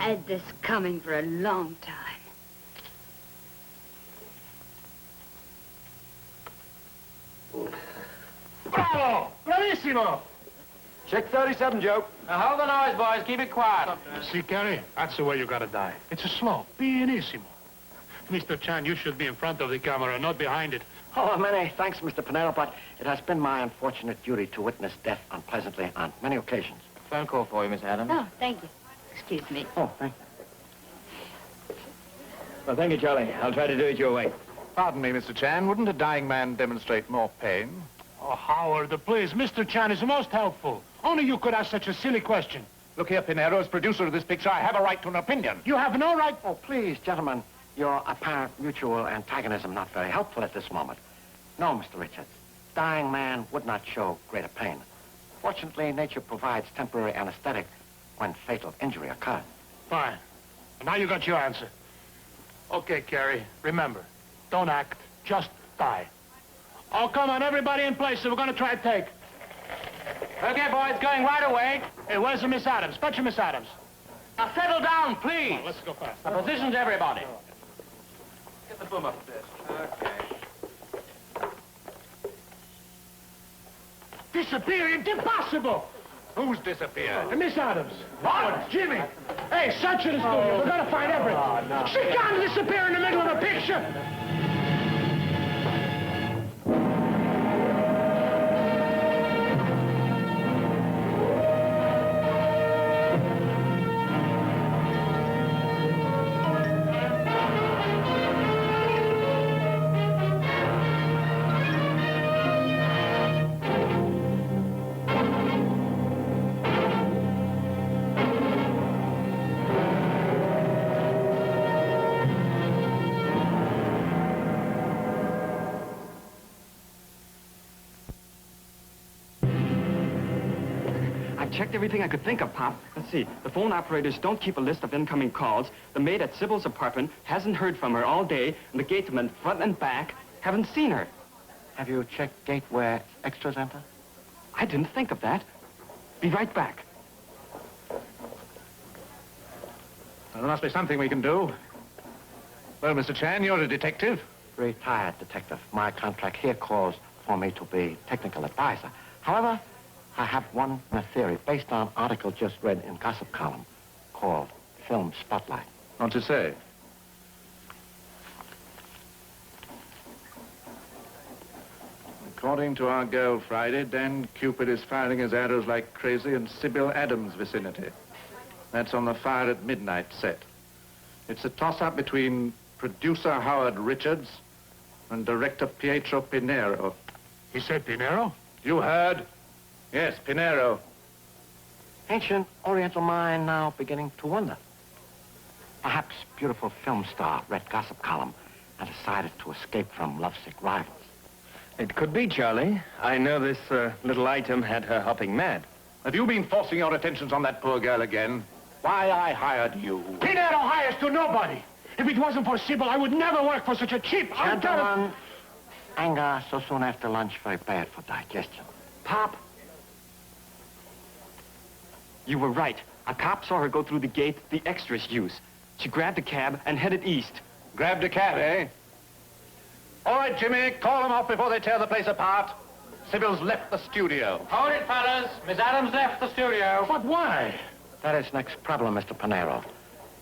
had this coming for a long time. Bravo! Bravissimo! Check 37, Joe. Now hold the noise, boys. Keep it quiet. See, Carrie, that's the way you gotta die. It's a slow, pianissimo. Mr. Chan, you should be in front of the camera, not behind it. Oh, many thanks, Mr. Pinero, but it has been my unfortunate duty to witness death unpleasantly on many occasions. Phone call for you, Miss Adams. Oh, thank you. Excuse me. Oh, thank you. Well, thank you, Charlie. I'll try to do it your way. Pardon me, Mr. Chan. Wouldn't a dying man demonstrate more pain? Oh, Howard, please. Mr. Chan is most helpful. Only you could ask such a silly question. Look here, Pinero, as producer of this picture, I have a right to an opinion. You have no right... Oh, please, gentlemen, your apparent mutual antagonism not very helpful at this moment. No, Mr. Richards. Dying man would not show greater pain. Fortunately, nature provides temporary anesthetic when fatal injury occurs. Fine. Now you got your answer. Okay, Carrie, remember, don't act, just die. Oh, come on, everybody in place, so we're gonna try to take. Okay, boys, going right away. Hey, where's the Miss Adams? Fetch her, Miss Adams. Now settle down, please. Oh, let's go fast. Now, positions, everybody. Get the boom up a bit. Okay. Disappeared? Impossible! Who's disappeared? Miss Adams. What? Jimmy. Hey, search in the studio. We're gonna find everything. Oh, no. She can't disappear in the middle of a picture. Checked everything I could think of, Pop. Let's see. The phone operators don't keep a list of incoming calls. The maid at Sybil's apartment hasn't heard from her all day, and the gateman, front and back, haven't seen her. Have you checked gate where extras enter? I didn't think of that. Be right back. Well, there must be something we can do. Well, Mr. Chan, you're a detective. Retired detective. My contract here calls for me to be technical advisor. However, I have one theory based on article just read in gossip column called Film Spotlight. What's it say? According to our girl Friday, Dan Cupid is firing his arrows like crazy in Sybil Adams' vicinity. That's on the Fire at Midnight set. It's a toss-up between producer Howard Richards and director Pietro Pinero. He said Pinero? You heard? Yes, Pinero. Ancient Oriental mind now beginning to wonder. Perhaps beautiful film star read gossip column and decided to escape from lovesick rivals. It could be, Charlie. I know this little item had her hopping mad. Have you been forcing your attentions on that poor girl again? Why I hired you? Pinero hires to nobody. If it wasn't for Sybil, I would never work for such a cheap... Gentlemen, anger so soon after lunch very bad for digestion. Pop! You were right. A cop saw her go through the gate the extras use. She grabbed a cab and headed east. Grabbed a cab, eh? All right, Jimmy, call them off before they tear the place apart. Sybil's left the studio. Hold it, fellas. Miss Adams left the studio. But why? That is next problem, Mr. Pinero.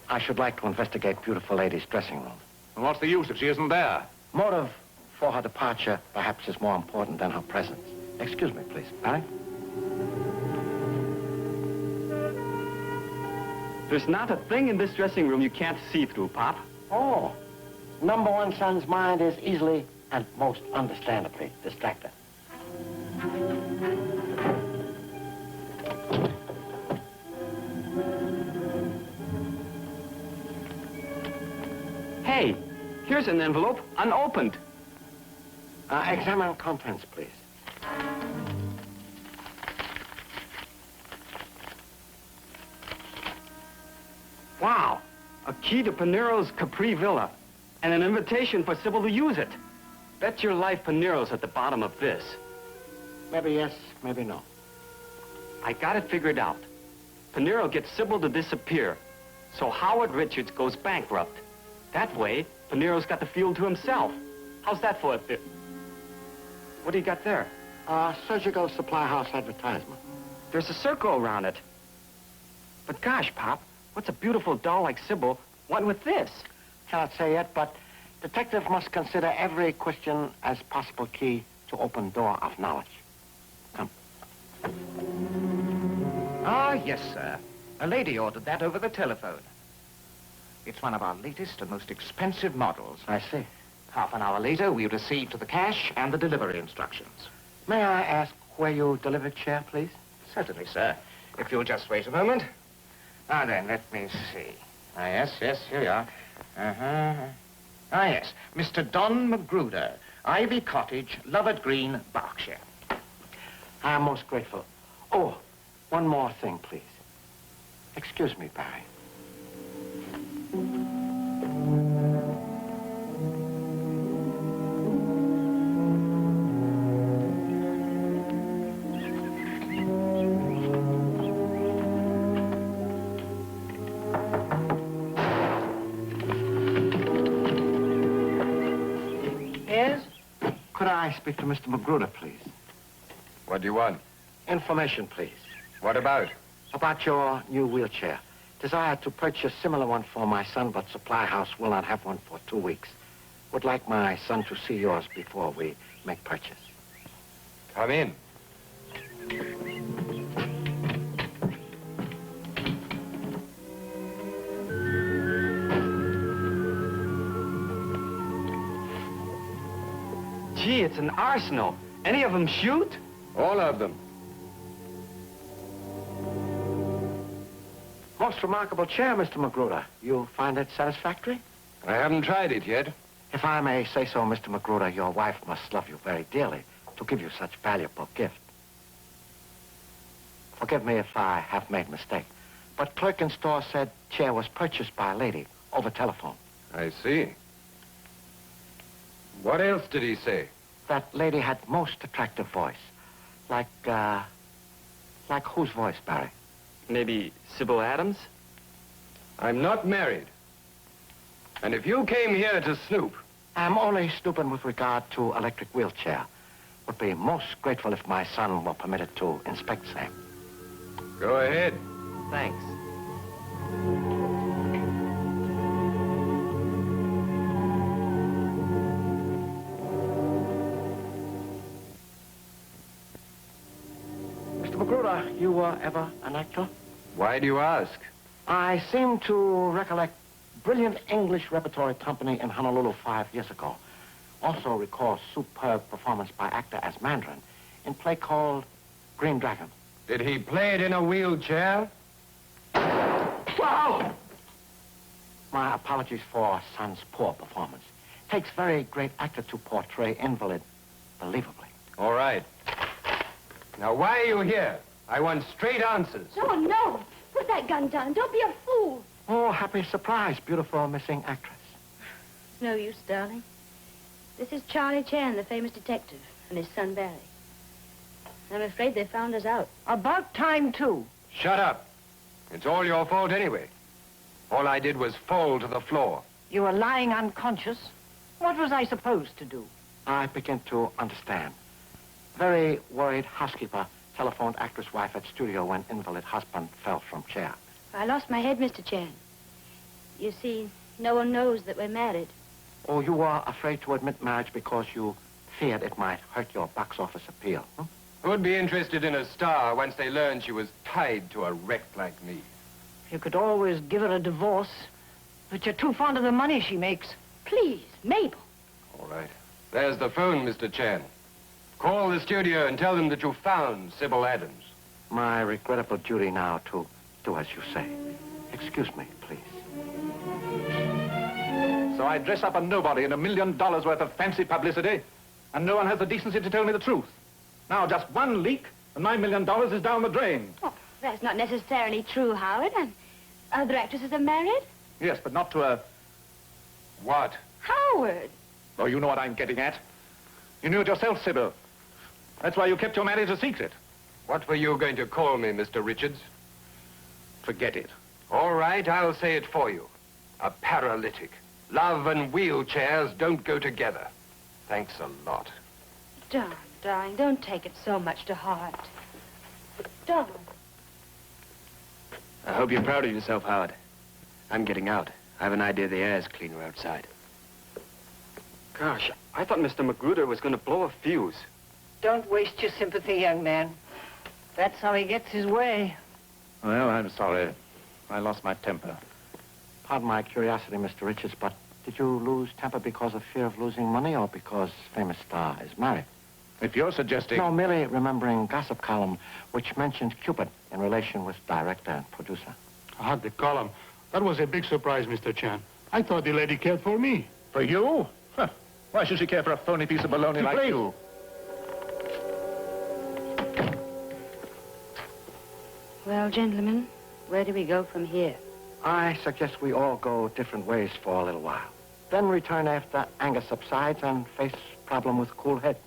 I should like to investigate beautiful lady's dressing room. And what's the use if she isn't there? Motive for her departure perhaps is more important than her presence. Excuse me, please. Barry? There's not a thing in this dressing room you can't see through, Pop. Oh. Number one son's mind is easily and most understandably distracted. Hey, here's an envelope, unopened. Examine contents, please. Wow, a key to Pinero's Capri Villa, and an invitation for Sybil to use it. Bet your life Pinero's at the bottom of this. Maybe yes, maybe no. I got it figured out. Pinero gets Sybil to disappear, So Howard Richards goes bankrupt. That way, Panero's got the field to himself. How's that for a bit? What do you got there? Surgical supply house advertisement. There's a circle around it. But gosh, Pop, what's a beautiful doll like Sybil want with this? Cannot say yet, but detective must consider every question as possible key to open door of knowledge. Come. Ah, yes, sir. A lady ordered that over the telephone. It's one of our latest and most expensive models. I see. Half an hour later, we received the cash and the delivery instructions. May I ask where you delivered chair, please? Certainly, sir. If you'll just wait a moment. Now then, let me see. Ah, yes, here we are. Ah, yes. Mr. Don Magruder, Ivy Cottage, Lovett Green, Berkshire. I am most grateful. Oh, one more thing, please. Excuse me, Barry. Could I speak to Mr. Magruder, please? What do you want? Information, please. What about? About your new wheelchair. Desire to purchase similar one for my son, but supply house will not have one for 2 weeks. Would like my son to see yours before we make purchase. Come in. Gee, it's an arsenal. Any of them shoot? All of them. Most remarkable chair, Mr. Magruder. You find it satisfactory? I haven't tried it yet. If I may say so, Mr. Magruder, your wife must love you very dearly to give you such valuable gift. Forgive me if I have made mistake, but clerk in store said chair was purchased by a lady over telephone. I see. What else did he say? That lady had most attractive voice. Like whose voice, Barry? Maybe Sybil Adams? I'm not married. And if you came here to snoop... I'm only snooping with regard to electric wheelchair. Would be most grateful if my son were permitted to inspect same. Go ahead. Thanks. Mr. Magruder, you were ever an actor? Why do you ask? I seem to recollect brilliant English repertory company in Honolulu 5 years ago. Also recall superb performance by actor as Mandarin in play called Green Dragon. Did he play it in a wheelchair? Wow! My apologies for son's poor performance. Takes very great actor to portray Invalid believably. All right. Now, why are you here? I want straight answers. Oh, no. Put that gun down. Don't be a fool. Oh, happy surprise, beautiful missing actress. No use, darling. This is Charlie Chan, the famous detective, and his son, Barry. I'm afraid they found us out. About time, too. Shut up. It's all your fault anyway. All I did was fall to the floor. You were lying unconscious. What was I supposed to do? I begin to understand. Very worried housekeeper telephoned actress wife at studio when invalid husband fell from chair. I lost my head, Mr. Chan. You see, no one knows that we're married. Oh, you were afraid to admit marriage because you feared it might hurt your box office appeal. Who'd be interested in a star once they learned she was tied to a wreck like me? You could always give her a divorce, but you're too fond of the money she makes. Please, Mabel. All right. There's the phone, Mr. Chan. Call the studio and tell them that you found Sybil Adams. My regrettable duty now to do as you say. Excuse me, please. So I dress up a nobody in $1 million worth of fancy publicity, and no one has the decency to tell me the truth. Now, just one leak, and my $1 million is down the drain. Oh, that's not necessarily true, Howard. And other actresses are married. Yes, but not to a... What? Howard! Oh, you know what I'm getting at. You knew it yourself, Sybil. That's why you kept your marriage a secret. What were you going to call me, Mr. Richards? Forget it. All right, I'll say it for you. A paralytic. Love and wheelchairs don't go together. Thanks a lot. Darling, don't take it so much to heart. Darling. I hope you're proud of yourself, Howard. I'm getting out. I have an idea the air's cleaner outside. Gosh, I thought Mr. Magruder was going to blow a fuse. Don't waste your sympathy, young man. That's how he gets his way. Well, I'm sorry. I lost my temper. Pardon my curiosity, Mr. Richards, but did you lose temper because of fear of losing money or because famous star is married? If you're suggesting... No, merely remembering gossip column which mentioned Cupid in relation with director and producer. Ah, the column. That was a big surprise, Mr. Chan. I thought the lady cared for me. For you? Huh. Why should she care for a phony piece of baloney like you? Well, gentlemen, where do we go from here? I suggest we all go different ways for a little while. Then return after anger subsides and face problem with cool heads.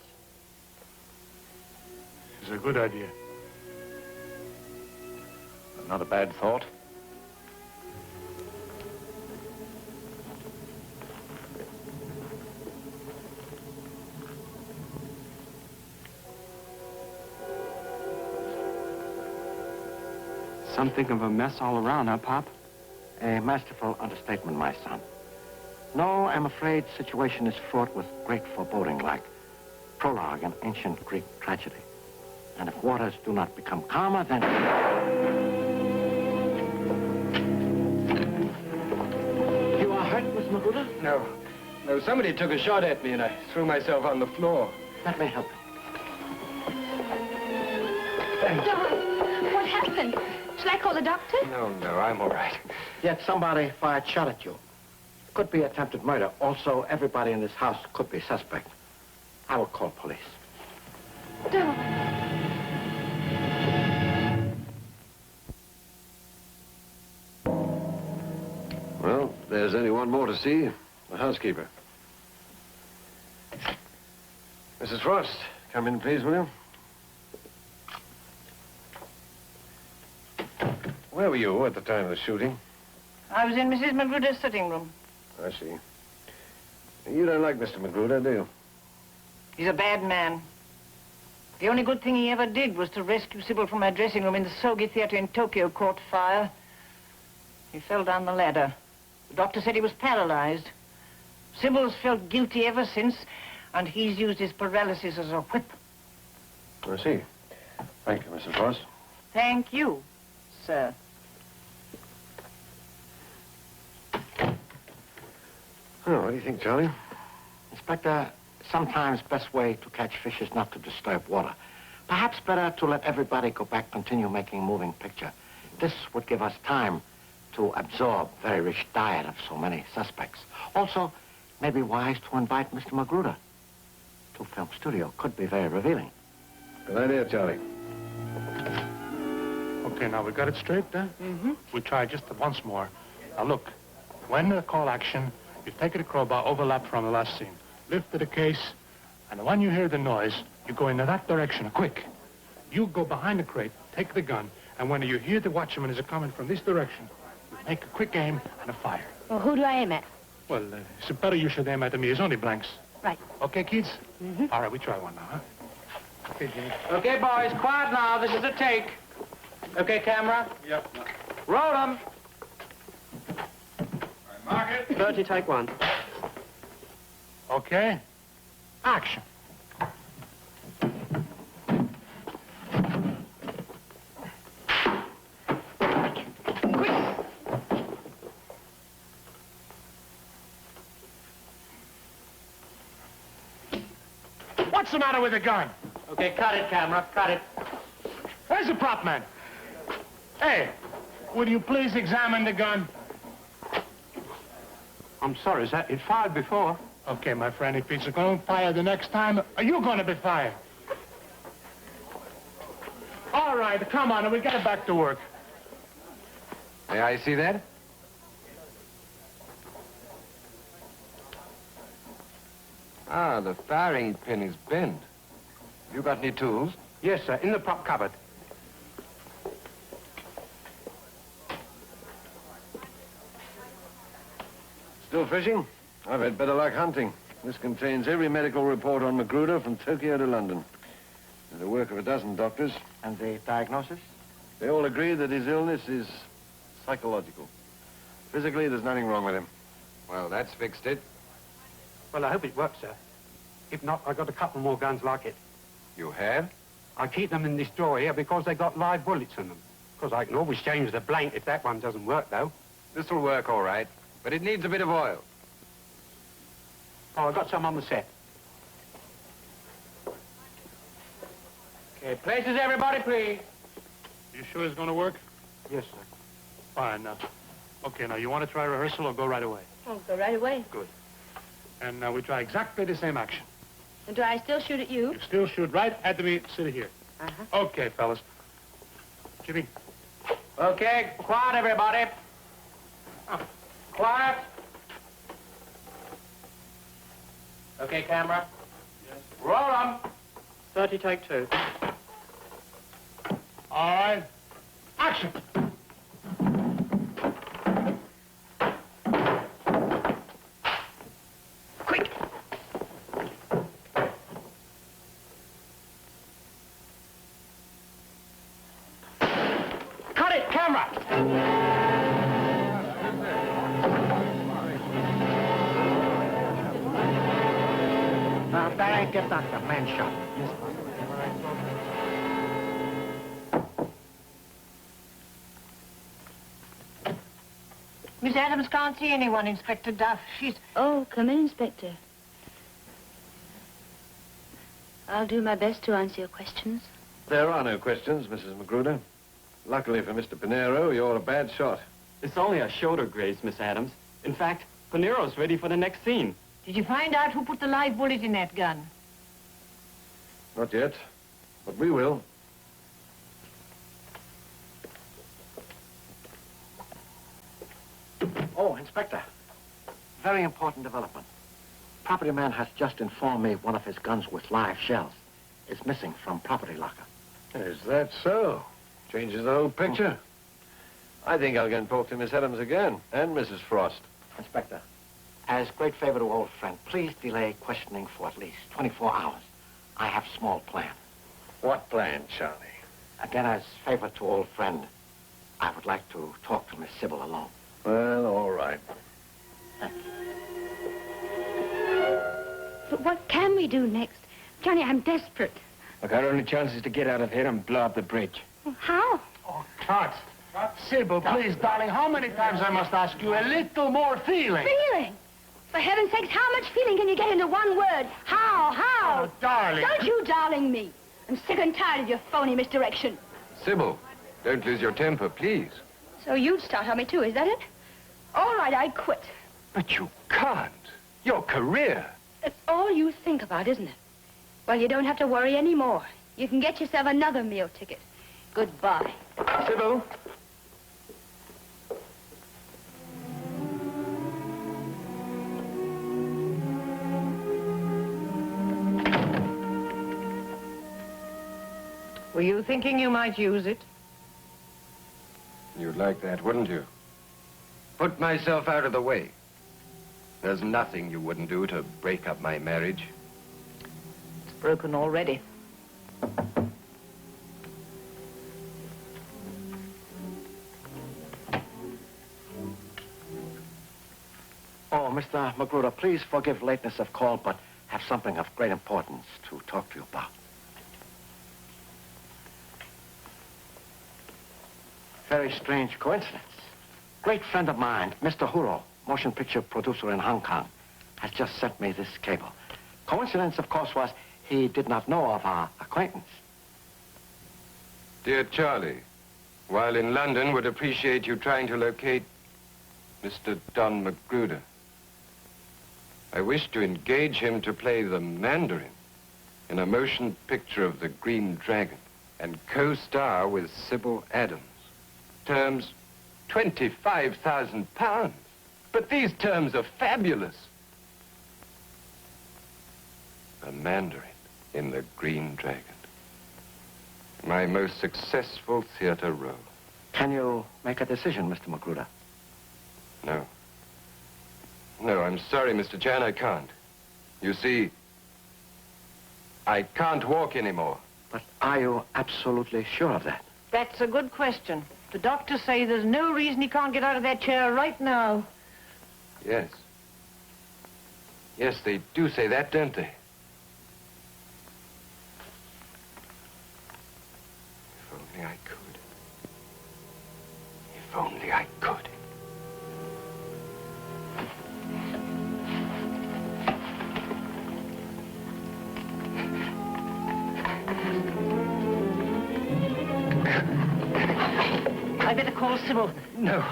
It's a good idea. Not a bad thought. Something of a mess all around, huh, Pop? A masterful understatement, my son. No, I'm afraid situation is fraught with great foreboding, like prologue in ancient Greek tragedy. And if waters do not become calmer, then... You are hurt, Miss Magruder? No. No, somebody took a shot at me and I threw myself on the floor. Let me help you. Darling, what happened? Shall I call the doctor? No, I'm all right. Yet somebody fired shot at you. Could be attempted murder. Also, everybody in this house could be suspect. I will call police. Darling. Well, there's only one more to see. The housekeeper. Mrs. Frost, come in, please, will you? Where were you at the time of the shooting? I was in Mrs. Magruder's sitting room. I see. You don't like Mr. Magruder, do you? He's a bad man. The only good thing he ever did was to rescue Sybil from her dressing room in the Sogi Theater in Tokyo caught fire. He fell down the ladder. The doctor said he was paralyzed. Sybil's felt guilty ever since, and he's used his paralysis as a whip. I see. Thank you, Mrs. Frost. Thank you, sir. Oh, what do you think, Charlie? Inspector, sometimes best way to catch fish is not to disturb water. Perhaps better to let everybody go back, continue making moving picture. This would give us time to absorb very rich diet of so many suspects. Also, maybe wise to invite Mr. Magruder to film studio. Could be very revealing. Good idea, Charlie. Okay, now we got it straight, huh? Mm-hmm. We try just once more. Now look, when the call action, you take the crowbar, overlap from the last scene. Lift the case, and when you hear the noise, you go into that direction, quick. You go behind the crate, take the gun, and when you hear the watchman is coming from this direction, you make a quick aim and a fire. Well, who do I aim at? Well, it's better you should aim at me. It's only blanks. Right. Okay, kids? Mm-hmm. All right, we try one now, huh? Okay, Jimmy. Okay, boys, quiet now. This is a take. Okay, camera? Yep. Roll 'em. Mark it. 30, take one. Okay. Action. What's the matter with the gun? Okay, cut it, camera. Cut it. Where's the prop man? Hey, would you please examine the gun? I'm sorry, sir. It fired before. Okay, my friend, if it's going to fire the next time, are you going to be fired? All right, come on, we'll get back to work. May I see that? Ah, the firing pin is bent. You got any tools? Yes, sir. In the prop cupboard. Still fishing? I've had better luck hunting. This contains every medical report on Magruder from Tokyo to London. The work of a dozen doctors. And the diagnosis? They all agree that his illness is psychological. Physically, there's nothing wrong with him. Well, that's fixed it. Well, I hope it works, sir. If not, I've got a couple more guns like it. You have? I keep them in this drawer here because they got live bullets in them. Of course, I can always change the blank if that one doesn't work, though. This'll work all right, but it needs a bit of oil. Oh, I've got some on the set. Okay, places, everybody, please. You sure it's going to work? Yes, sir. Fine. Okay, now, you want to try rehearsal or go right away? Oh, go right away. Good. And we try exactly the same action. And do I still shoot at you? You still shoot right at me. Sit here. Uh-huh. Okay, fellas. Jimmy. Okay, quiet, everybody. Quiet. Okay, camera. Yes. Roll 'em. 30, take 2. All right. Action. Quick. Cut it, camera. That ain't get knocked, the man shot. Miss Adams can't see anyone, Inspector Duff. She's... Oh, come in, Inspector. I'll do my best to answer your questions. There are no questions, Mrs. Magruder. Luckily for Mr. Pinero, you're a bad shot. It's only a shoulder graze, Miss Adams. In fact, Pinero's ready for the next scene. Did you find out who put the live bullet in that gun? Not yet, but we will. Oh, Inspector. Very important development. Property man has just informed me one of his guns with live shells is missing from property locker. Is that so? Changes the whole picture. I think I'll go and talk to Miss Adams again, and Mrs. Frost. Inspector, as great favor to old friend, please delay questioning for at least 24 hours. I have small plan. What plan, Charlie? Again, as favor to old friend, I would like to talk to Miss Sybil alone. Well, all right. But what can we do next? Johnny, I'm desperate. Look, our only chance is to get out of here and blow up the bridge. Well, how? Oh, cut. Sybil, please, darling, how many times I must ask you a little more feeling? Feeling? For heaven's sakes, how much feeling can you get into one word? How? Oh, darling. Don't you darling me. I'm sick and tired of your phony misdirection. Sybil, don't lose your temper, please. So you'd start on me too, is that it? All right, I quit. But you can't. Your career. That's all you think about, isn't it? Well, you don't have to worry anymore. You can get yourself another meal ticket. Goodbye. Sybil. Were you thinking you might use it? You'd like that, wouldn't you? Put myself out of the way. There's nothing you wouldn't do to break up my marriage. It's broken already. Oh, Mr. Magruder, please forgive lateness of call, but have something of great importance to talk to you about. Very strange coincidence. Great friend of mine, Mr. Huro, motion picture producer in Hong Kong, has just sent me this cable. Coincidence, of course, was he did not know of our acquaintance. Dear Charlie, while in London, would appreciate you trying to locate Mr. Don Magruder. I wish to engage him to play the Mandarin in a motion picture of the Green Dragon and co-star with Sybil Adams. Terms, £25,000. But these terms are fabulous. The Mandarin in the Green Dragon. My most successful theater role. Can you make a decision, Mr. Magruder? No. No, I'm sorry, Mr. Chan, I can't. You see, I can't walk anymore. But are you absolutely sure of that? That's a good question. The doctors say there's no reason he can't get out of that chair right now. Yes. Yes, they do say that, don't they? If only I could. If only I could. I better call Sybil. No.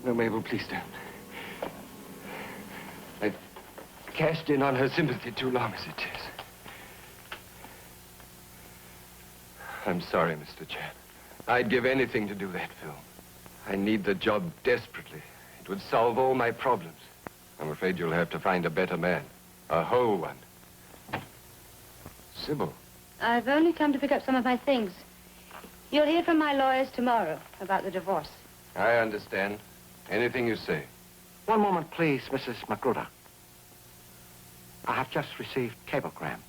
No, Mabel, please don't. I've cashed in on her sympathy too long as it is. I'm sorry, Mr. Chan. I'd give anything to do that film. I need the job desperately. It would solve all my problems. I'm afraid you'll have to find a better man. A whole one. Sybil. I've only come to pick up some of my things. You'll hear from my lawyers tomorrow about the divorce. I understand. Anything you say. One moment, please, Mrs. Magruder. I have just received cablegram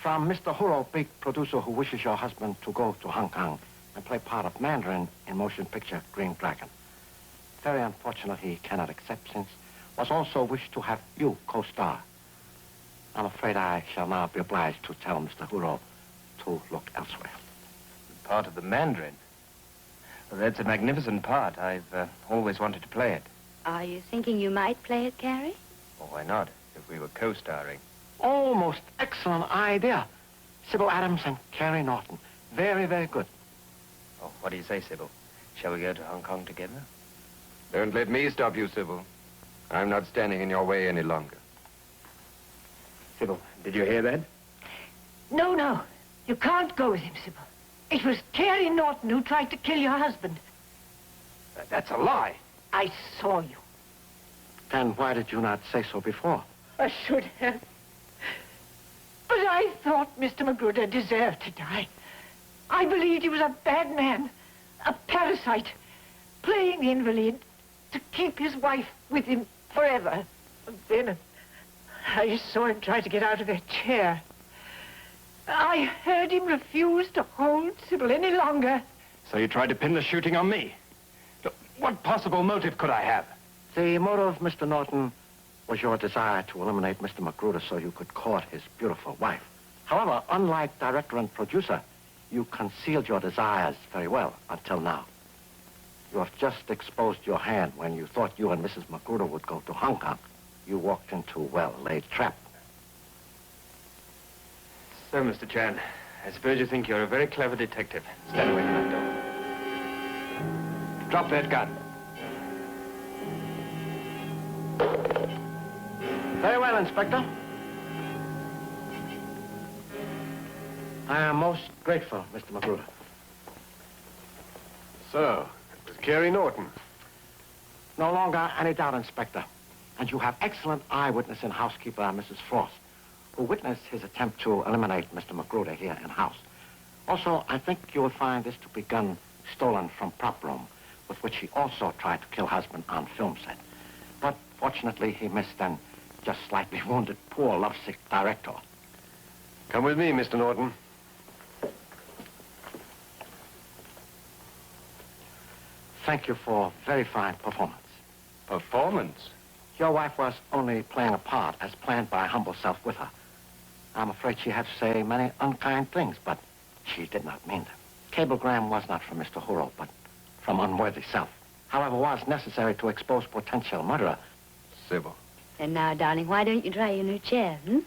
from Mr. Huro, big producer who wishes your husband to go to Hong Kong and play part of Mandarin in motion picture Green Dragon. Very unfortunate he cannot accept, since was also wished to have you co-star. I'm afraid I shall now be obliged to tell Mr. Huro to look elsewhere. Part of the Mandarin? Well, that's a magnificent part. I've always wanted to play it. Are you thinking you might play it, Carrie? Well, why not, if we were co-starring? Oh, most excellent idea. Sybil Adams and Carrie Norton. Very, very good. Oh, what do you say, Sybil? Shall we go to Hong Kong together? Don't let me stop you, Sybil. I'm not standing in your way any longer. Sybil, did you hear that? No, no. You can't go with him, Sybil. It was Carrie Norton who tried to kill your husband. That's a lie. I saw you. Then why did you not say so before? I should have. But I thought Mr. Magruder deserved to die. I believed he was a bad man, a parasite, playing the invalid to keep his wife with him forever. And then I saw him try to get out of that chair. I heard him refuse to hold Sybil any longer. So you tried to pin the shooting on me? Look, what possible motive could I have? The motive, Mr. Norton, was your desire to eliminate Mr. Magruder so you could court his beautiful wife. However, unlike director and producer, you concealed your desires very well until now. You have just exposed your hand when you thought you and Mrs. Magruder would go to Hong Kong. You walked into a well-laid trap. So, Mr. Chan, I suppose you think you're a very clever detective. Stand away from that door. Drop that gun. Very well, Inspector. I am most grateful, Mr. Magruder. So, it was Carrie Norton. No longer any doubt, Inspector. And you have excellent eyewitness in housekeeper, Mrs. Frost, who witnessed his attempt to eliminate Mr. Magruder here in-house. Also, I think you will find this to be gun stolen from prop room, with which he also tried to kill husband on film set. But fortunately, he missed and just slightly wounded poor lovesick director. Come with me, Mr. Norton. Thank you for very fine performance. Performance? Your wife was only playing a part as planned by humble self with her. I'm afraid she had to say many unkind things, but she did not mean them. Cablegram was not from Mr. Huro, but from unworthy self. However, was necessary to expose potential murderer. Sybil. And now, darling, why don't you try your new chair, hmm?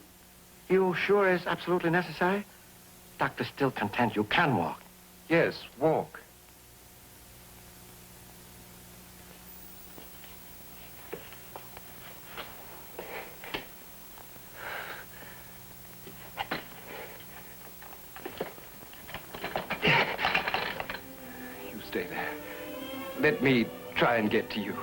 You sure is absolutely necessary? Doctor still contends you can walk. Yes, walk. You stay there. Let me try and get to you.